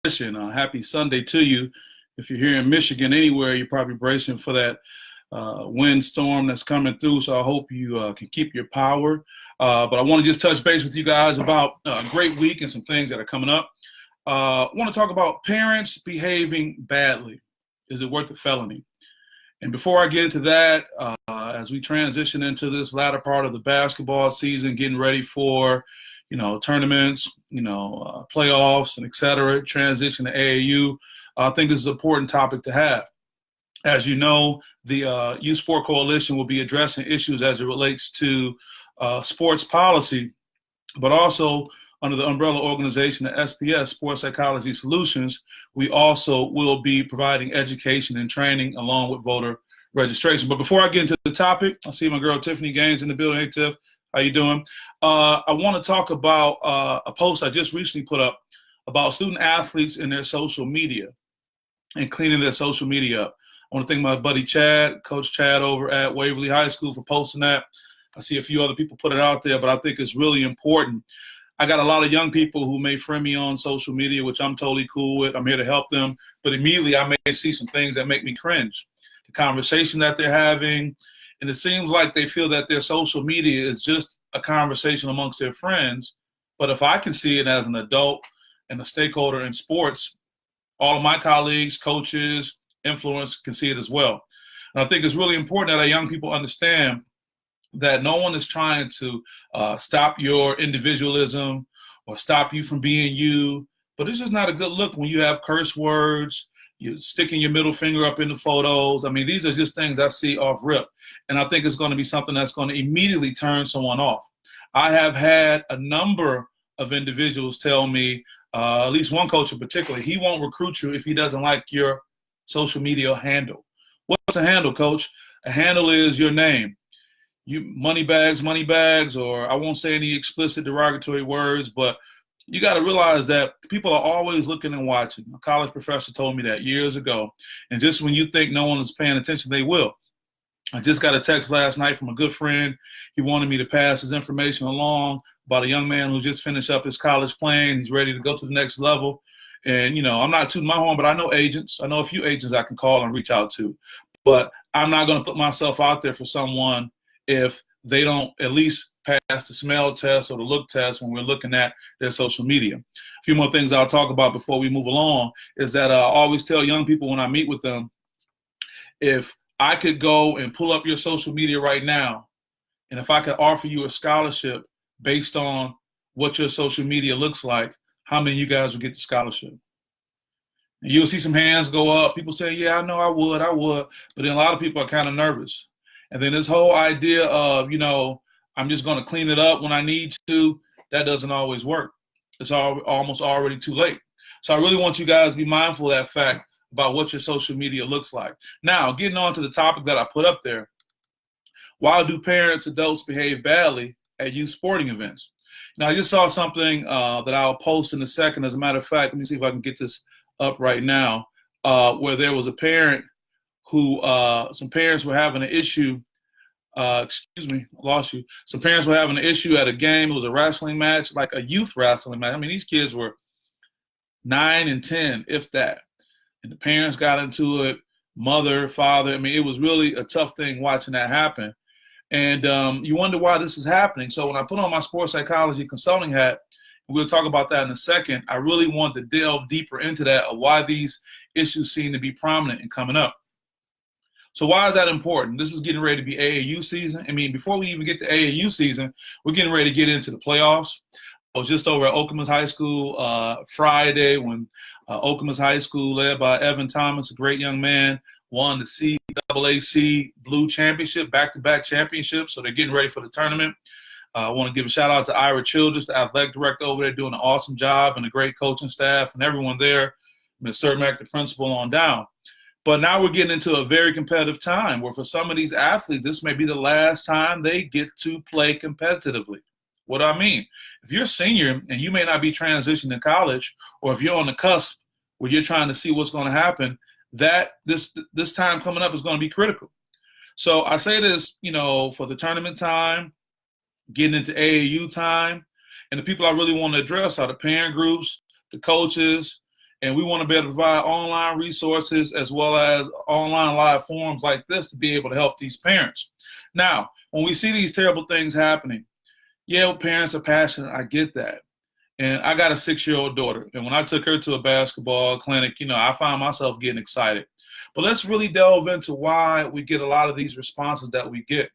Happy Sunday to you. If you're here in Michigan, anywhere, you're probably bracing for that windstorm that's coming through. So I hope you can keep your power. But I want to just touch base with you guys about a great week and some things that are coming up. I want to talk about parents behaving badly. Is it worth a felony? And before I get into that, as we transition into this latter part of the basketball season, getting ready for, tournaments, playoffs and et cetera, transition to AAU, I think this is an important topic to have. As you know, the Youth Sport Coalition will be addressing issues as it relates to sports policy, but also under the umbrella organization, the SPS, Sports Psychology Solutions, we also will be providing education and training along with voter registration. But before I get into the topic, I see my girl Tiffany Gaines in the building. Hey, Tiff, how you doing? I want to talk about a post I just recently put up about student athletes and their social media and cleaning their social media up. I want to thank my buddy Chad, Coach Chad over at Waverly High School for posting that. I see a few other people put it out there, but I think it's really important. I got a lot of young people who may friend me on social media, which I'm totally cool with. I'm here to help them. But immediately I may see some things that make me cringe. The conversation that they're having, and it seems like they feel that their social media is just a conversation amongst their friends. But if I can see it as an adult and a stakeholder in sports, all of my colleagues, coaches, influencers can see it as well. And I think it's really important that our young people understand that no one is trying to stop your individualism or stop you from being you, but it's just not a good look when you have curse words, you sticking your middle finger up in the photos. I mean, these are just things I see off rip, and I think it's going to be something that's going to immediately turn someone off. I have had a number of individuals tell me, at least one coach in particular, he won't recruit you if he doesn't like your social media handle. What's a handle, coach? A handle is your name. You money bags, or I won't say any explicit derogatory words, but you got to realize that people are always looking and watching. A college professor told me that years ago. And just when you think no one is paying attention, they will. I just got a text last night from a good friend. He wanted me to pass his information along about a young man who just finished up his college playing. He's ready to go to the next level. And, I'm not tooting my horn, but I know agents. I know a few agents I can call and reach out to. But I'm not going to put myself out there for someone if they don't at least pass the smell test or the look test when we're looking at their social media. A few more things I'll talk about before we move along is that I always tell young people when I meet with them, if I could go and pull up your social media right now, and if I could offer you a scholarship based on what your social media looks like, how many of you guys would get the scholarship? And you'll see some hands go up. People say, yeah, I know I would. But then a lot of people are kind of nervous. And then this whole idea of, I'm just going to clean it up when I need to, that doesn't always work. It's almost already too late. So I really want you guys to be mindful of that fact about what your social media looks like. Now, getting on to the topic that I put up there, why do parents, adults behave badly at youth sporting events? Now, I just saw something that I'll post in a second. As a matter of fact, let me see if I can get this up right now, where there was a parent who some parents were having an issue. Some parents were having an issue at a game. It was a wrestling match, like a youth wrestling match. I mean, these kids were 9 and 10, if that. And the parents got into it, mother, father. I mean, it was really a tough thing watching that happen. And you wonder why this is happening. So when I put on my sports psychology consulting hat, and we'll talk about that in a second, I really want to delve deeper into that of why these issues seem to be prominent and coming up. So why is that important? This is getting ready to be AAU season. I mean, before we even get to AAU season, we're getting ready to get into the playoffs. I was just over at Okemos High School Friday when Okemos High School, led by Evan Thomas, a great young man, won the CAAC Blue Championship, back-to-back championships. So they're getting ready for the tournament. I want to give a shout-out to Ira Childress, the athletic director over there, doing an awesome job, and a great coaching staff and everyone there, Ms. Cermak, the principal, on down. But now we're getting into a very competitive time where for some of these athletes, this may be the last time they get to play competitively. What do I mean? If you're a senior and you may not be transitioning to college, or if you're on the cusp where you're trying to see what's going to happen, that this time coming up is going to be critical. So I say this, for the tournament time, getting into AAU time, and the people I really want to address are the parent groups, the coaches, And we want to be able to provide online resources as well as online live forums like this to be able to help these parents. Now, when we see these terrible things happening, yeah, parents are passionate. I get that. And I got a 6-year-old daughter. And when I took her to a basketball clinic, I found myself getting excited. But let's really delve into why we get a lot of these responses that we get.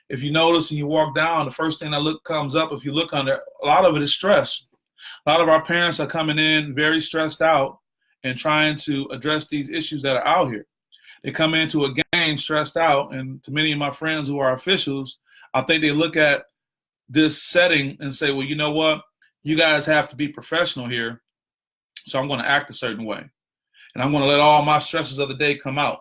If you notice and you walk down, the first thing that comes up, if you look under, a lot of it is stress. A lot of our parents are coming in very stressed out and trying to address these issues that are out here. They come into a game stressed out, and to many of my friends who are officials, I think they look at this setting and say, well, you know what? You guys have to be professional here, so I'm going to act a certain way. And I'm going to let all my stresses of the day come out.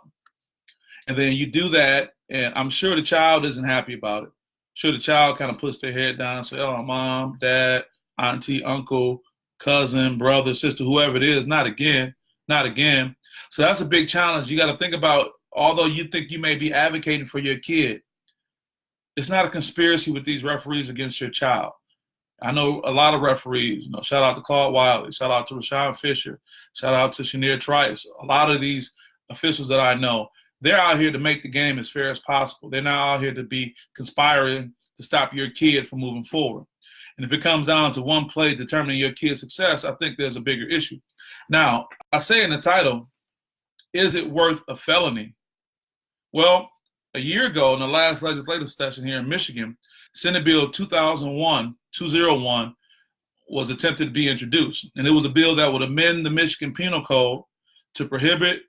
And then you do that, and I'm sure the child isn't happy about it. I'm sure the child kind of puts their head down and say, oh, mom, dad, auntie, uncle, cousin, brother, sister, whoever it is, not again, not again. So that's a big challenge. You got to think about, although you think you may be advocating for your kid, it's not a conspiracy with these referees against your child. I know a lot of referees, shout out to Claude Wiley, shout out to Rashawn Fisher, shout out to Shanier Trice. A lot of these officials that I know, they're out here to make the game as fair as possible. They're not out here to be conspiring to stop your kid from moving forward. And if it comes down to one play determining your kid's success, I think there's a bigger issue. Now, I say in the title, is it worth a felony? Well, a year ago in the last legislative session here in Michigan, Senate Bill 201 was attempted to be introduced. And it was a bill that would amend the Michigan Penal Code to prohibit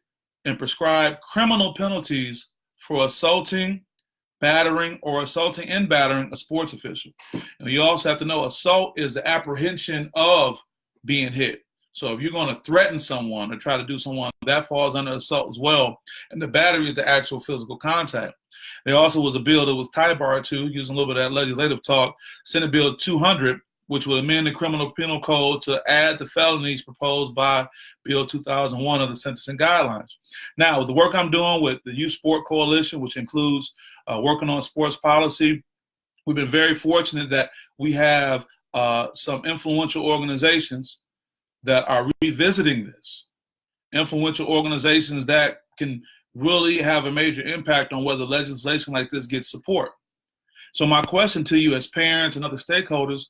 and prescribe criminal penalties for assaulting, battering, or assaulting and battering a sports official. And you also have to know assault is the apprehension of being hit. So if you're going to threaten someone or try to do someone, that falls under assault as well. And the battery is the actual physical contact. There also was a bill that was tie-barred to, using a little bit of that legislative talk, Senate Bill 200, which would amend the criminal penal code to add the felonies proposed by Bill 2001 of the sentencing guidelines. Now, with the work I'm doing with the Youth Sport Coalition, which includes working on sports policy, we've been very fortunate that we have some influential organizations that are revisiting this. Influential organizations that can really have a major impact on whether legislation like this gets support. So my question to you as parents and other stakeholders,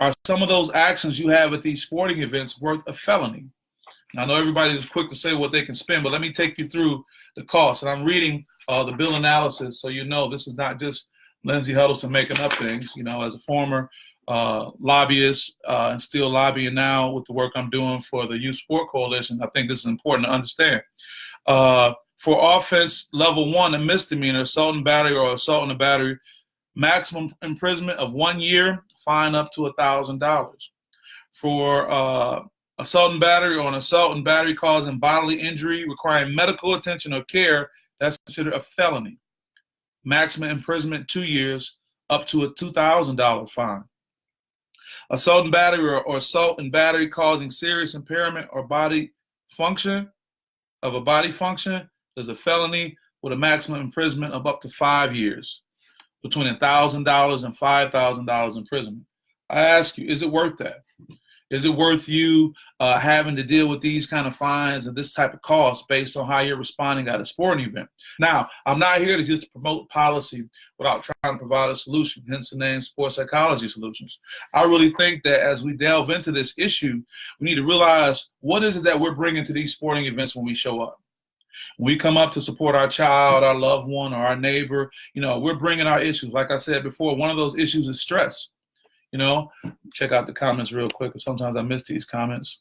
are some of those actions you have at these sporting events worth a felony? Now, I know everybody is quick to say what they can spend, but let me take you through the cost. And I'm reading the bill analysis, so this is not just Lindsey Huddleston making up things. As a former lobbyist and still lobbying now with the work I'm doing for the Youth Sport Coalition, I think this is important to understand. For offense level 1, a misdemeanor, assault and battery or assault and a battery, maximum imprisonment of 1 year, fine up to $1,000. For assault and battery or an assault and battery causing bodily injury requiring medical attention or care, that's considered a felony. Maximum imprisonment 2 years, up to a $2,000 fine. Assault and battery or assault and battery causing serious impairment or body function of a body function is a felony with a maximum imprisonment of up to 5 years, between $1,000 and $5,000 imprisonment. I ask you, is it worth that? Is it worth you having to deal with these kind of fines and this type of cost based on how you're responding at a sporting event? Now, I'm not here to just promote policy without trying to provide a solution, hence the name Sports Psychology Solutions. I really think that as we delve into this issue, we need to realize what is it that we're bringing to these sporting events when we show up. When we come up to support our child, our loved one, or our neighbor, we're bringing our issues. Like I said before, one of those issues is stress. Check out the comments real quick, because sometimes I miss these comments.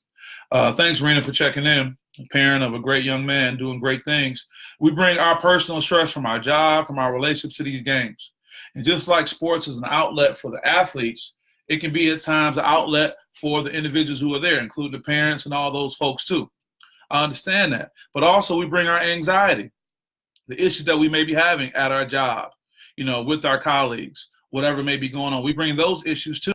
Thanks, Rena, for checking in. A parent of a great young man doing great things. We bring our personal stress from our job, from our relationships to these games. And just like sports is an outlet for the athletes, it can be at times an outlet for the individuals who are there, including the parents and all those folks too. I understand that. But also we bring our anxiety, the issues that we may be having at our job, with our colleagues, whatever may be going on. We bring those issues too.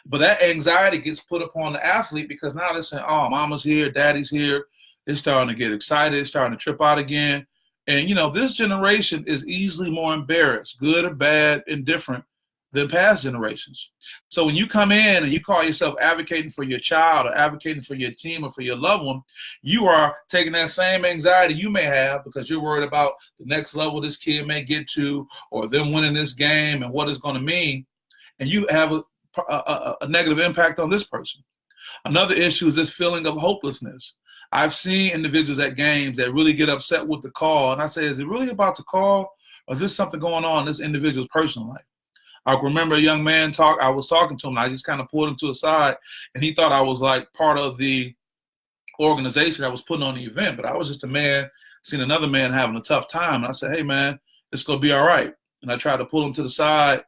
But that anxiety gets put upon the athlete because now they're saying, oh, mama's here, daddy's here. It's starting to get excited. It's starting to trip out again. And, this generation is easily more embarrassed, good or bad, indifferent, than past generations. So when you come in and you call yourself advocating for your child or advocating for your team or for your loved one, you are taking that same anxiety you may have because you're worried about the next level this kid may get to or them winning this game and what it's going to mean, and you have a negative impact on this person. Another issue is this feeling of hopelessness. I've seen individuals at games that really get upset with the call, and I say, is it really about the call, or is this something going on in this individual's personal life? I remember a young man I was talking to him, and I just kind of pulled him to the side, and he thought I was like part of the organization that was putting on the event, but I was just a man seeing another man having a tough time, and I said, hey, man, it's going to be all right. And I tried to pull him to the side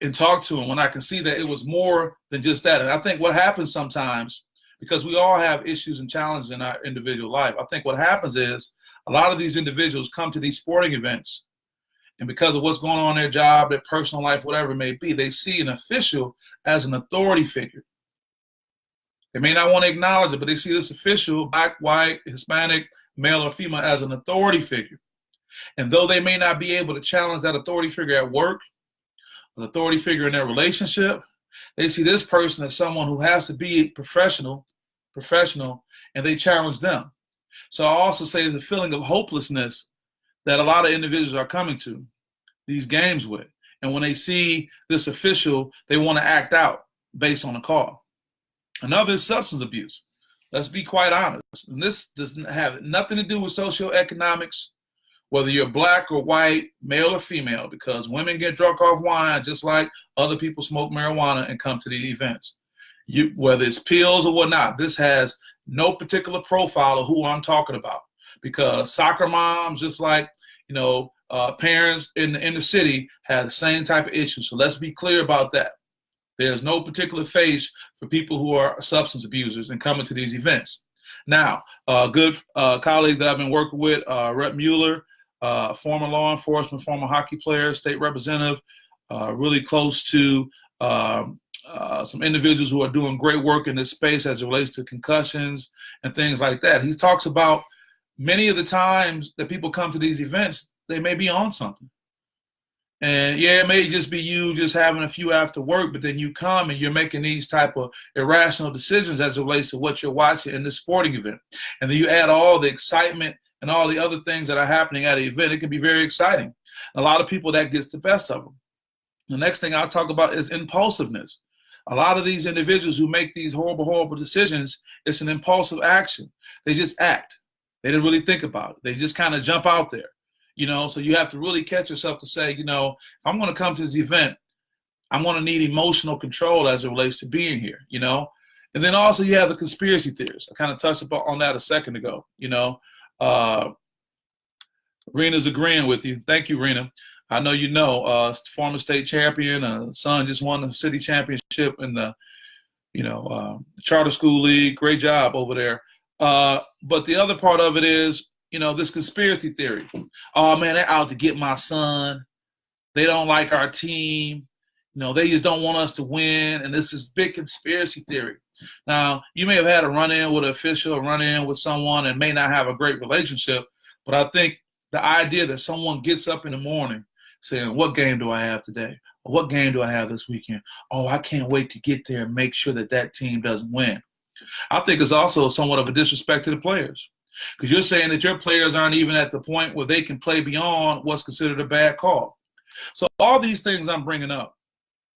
and talk to him when I can see that it was more than just that. And I think what happens sometimes, because we all have issues and challenges in our individual life, I think what happens is a lot of these individuals come to these sporting events, and because of what's going on in their job, their personal life, whatever it may be, they see an official as an authority figure. They may not want to acknowledge it, but they see this official, black, white, Hispanic, male or female, as an authority figure. And though they may not be able to challenge that authority figure at work, an authority figure in their relationship, they see this person as someone who has to be professional, and they challenge them. So I also say there's a feeling of hopelessness that a lot of individuals are coming to these games with. And when they see this official, they want to act out based on a call. Another is substance abuse. Let's be quite honest. And this doesn't have nothing to do with socioeconomics, whether you're black or white, male or female, because women get drunk off wine just like other people smoke marijuana and come to the events. Whether it's pills or whatnot, this has no particular profile of who I'm talking about, because soccer moms, just like parents in the inner city, have the same type of issues. So let's be clear about that. There's no particular face for people who are substance abusers and coming to these events. Now, a good colleague that I've been working with, Rep Mueller, former law enforcement, former hockey player, state representative, really close to some individuals who are doing great work in this space as it relates to concussions and things like that. He talks about many of the times that people come to these events, they may be on something. And yeah, it may just be you just having a few after work, but then you come and you're making these type of irrational decisions as it relates to what you're watching in this sporting event. And then you add all the excitement and all the other things that are happening at an event. It can be very exciting. A lot of people, that gets the best of them. The next thing I'll talk about is impulsiveness. A lot of these individuals who make these horrible, horrible decisions, it's an impulsive action. They just act. They didn't really think about it. They just kind of jump out there. So you have to really catch yourself to say, if I'm going to come to this event, I'm going to need emotional control as it relates to being here, And then also you have the conspiracy theories. I kind of touched on that a second ago, Rena's agreeing with you. Thank you, Rena. I know former state champion, son just won the city championship in the, charter school league. Great job over there. But the other part of it is, this conspiracy theory. Oh, man, they're out to get my son. They don't like our team. They just don't want us to win. And this is big conspiracy theory. Now, you may have had a run-in with an official, a run-in with someone, and may not have a great relationship. But I think the idea that someone gets up in the morning saying, what game do I have today? Or what game do I have this weekend? Oh, I can't wait to get there and make sure that team doesn't win. I think it's also somewhat of a disrespect to the players. Because you're saying that your players aren't even at the point where they can play beyond what's considered a bad call. So all these things I'm bringing up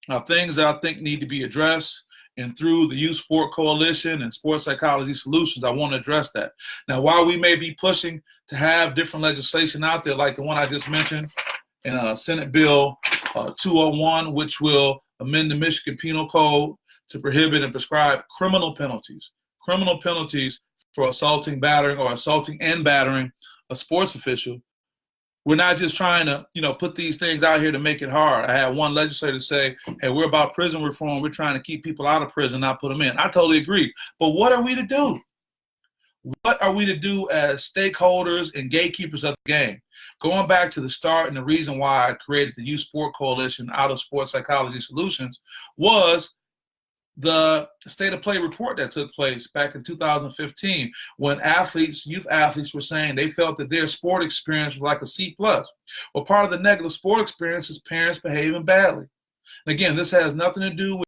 are things that I think need to be addressed. And through the Youth Sport Coalition and Sports Psychology Solutions, I want to address that. Now, while we may be pushing to have different legislation out there, like the one I just mentioned in Senate Bill 201, which will amend the Michigan Penal Code to prohibit and prescribe criminal penalties for assaulting, battering, or assaulting and battering a sports official. We're not just trying to, put these things out here to make it hard. I had one legislator say, hey, we're about prison reform. We're trying to keep people out of prison, not put them in. I totally agree. But what are we to do? What are we to do as stakeholders and gatekeepers of the game? Going back to the start, and the reason why I created the Youth Sport Coalition out of Sports Psychology Solutions was the state of play report that took place back in 2015 when youth athletes were saying they felt that their sport experience was like a C+. Well, part of the negative sport experience is parents behaving badly. And again, this has nothing to do with